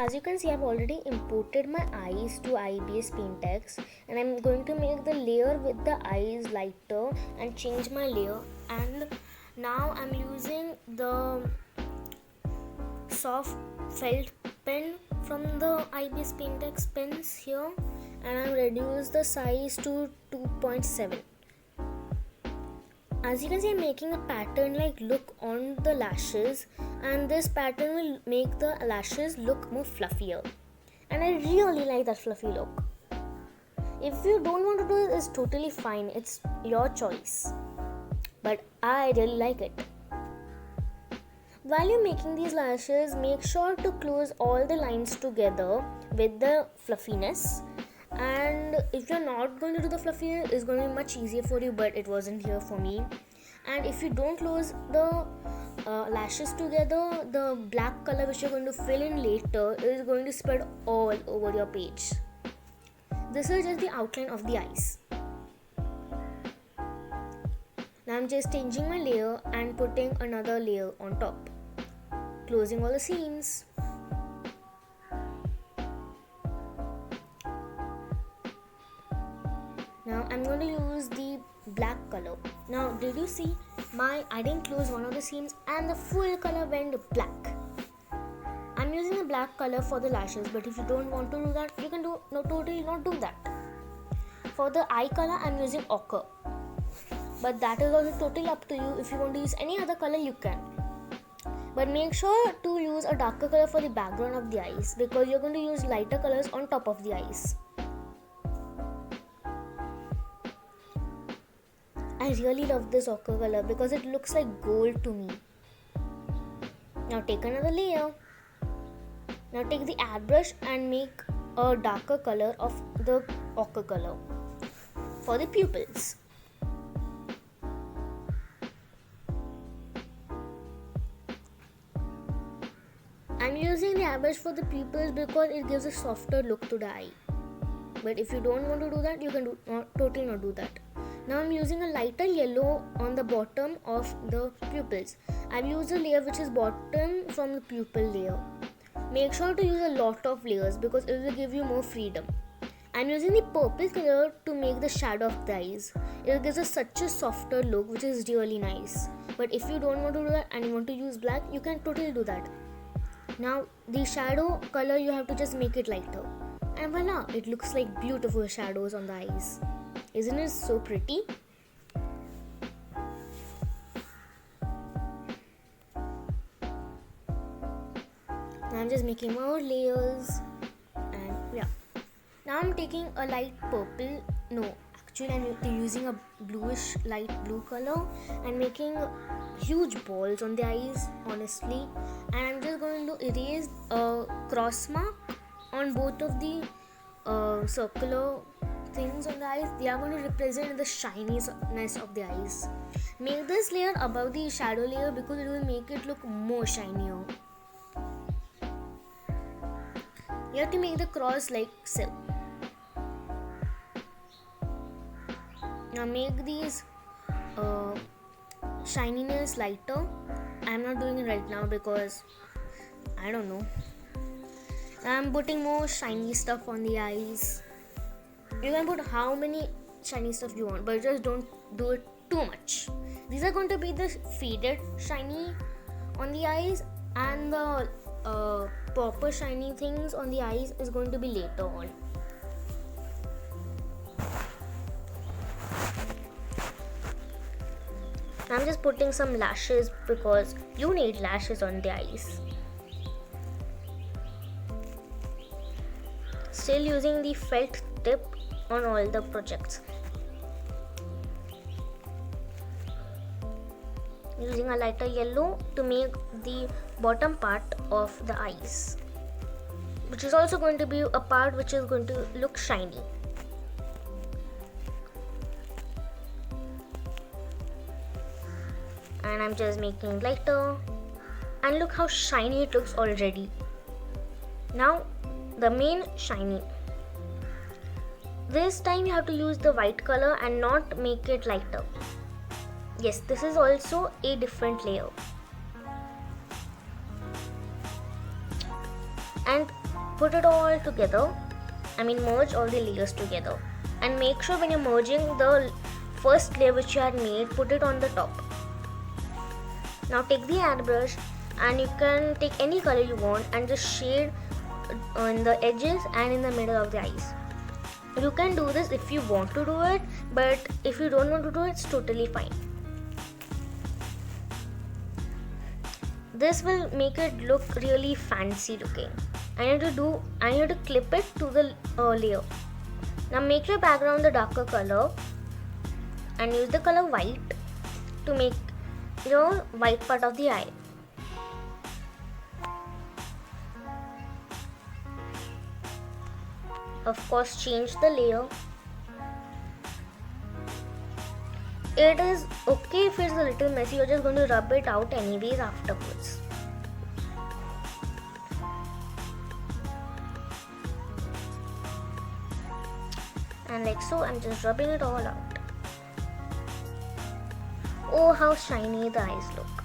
as you can see, I've already imported my eyes to IBS Paintex, and I'm going to make the layer with the eyes lighter and change my layer. And now I'm using the soft felt pen from the IBS Paintex pens here, and I've reduced the size to 2.7. As you can see, I'm making a pattern like look on the lashes, and this pattern will make the lashes look more fluffier, and I really like that fluffy look. If you don't want to do it, it's totally fine, it's your choice, but I really like it. While you're making these lashes, make sure to close all the lines together with the fluffiness. And if you're not going to do the fluffiness, it's going to be much easier for you, but it wasn't here for me. And if you don't close the lashes together, the black color which you're going to fill in later is going to spread all over your page. This is just the outline of the eyes. Now I'm just changing my layer and putting another layer on top, closing all the seams. Now I'm going to use the black color. Now did you see I didn't close one of the seams and the full color went black. I'm using the black color for the lashes, but if you don't want to do that, you can totally not do that. For the eye color, I'm using ochre, but that is also totally up to you. If you want to use any other color, you can. But make sure to use a darker color for the background of the eyes, because you're going to use lighter colors on top of the eyes. I really love this ochre color because it looks like gold to me. Now take another layer. Now take the add brush and make a darker color of the ochre color for the pupils. I'm using the add brush for the pupils because it gives a softer look to the eye. But if you don't want to do that, you can totally not do that. Now I'm using a lighter yellow on the bottom of the pupils. I've used a layer which is bottom from the pupil layer. Make sure to use a lot of layers because it will give you more freedom. I'm using the purple color to make the shadow of the eyes. It gives us such a softer look, which is really nice. But if you don't want to do that and you want to use black, you can totally do that. Now the shadow color, you have to just make it lighter. And voila, it looks like beautiful shadows on the eyes. Isn't it so pretty? Now I'm just making more layers, and yeah. Now I'm taking a light purple. No, actually I'm using a bluish light blue color and making huge balls on the eyes, honestly. And I'm just going to erase a cross mark on both of the circular things on the eyes. They are going to represent the shininess of the eyes. Make this layer above the shadow layer because it will make it look more shinier. You have to make the cross like so. Now make these shininess lighter. I'm not doing it right now because I don't know. I'm putting more shiny stuff on the eyes. You can put how many shiny stuff you want, but just don't do it too much. These are going to be the faded shiny on the eyes, and the proper shiny things on the eyes is going to be later on. I'm just putting some lashes because you need lashes on the eyes. Still using the felt tip on all the projects. Using a lighter yellow to make the bottom part of the eyes, which is also going to be a part which is going to look shiny. And I'm just making it lighter, and look how shiny it looks already. Now the main shiny. This time you have to use the white color and not make it lighter. Yes, this is also a different layer. And put it all together. Merge all the layers together, and make sure when you're merging the first layer which you had made, put it on the top. Now take the airbrush, and you can take any color you want and just shade on the edges and in the middle of the eyes. You can do this if you want to do it, but if you don't want to do it, it's totally fine. This will make it look really fancy looking. I need to clip it to the layer. Now make your background the darker color and use the color white to make your white part of the eye. Of course, change the layer. It is okay if it's a little messy, you're just going to rub it out anyways afterwards. And like so, I'm just rubbing it all out. Oh, how shiny the eyes look.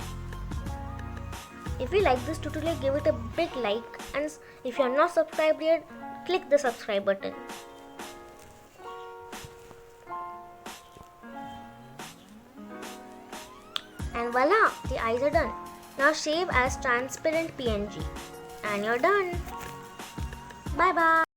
If you like this tutorial, give it a big like, and if you are not subscribed yet, click the subscribe button. And voila, the eyes are done. Now save as transparent PNG and you're done. Bye bye.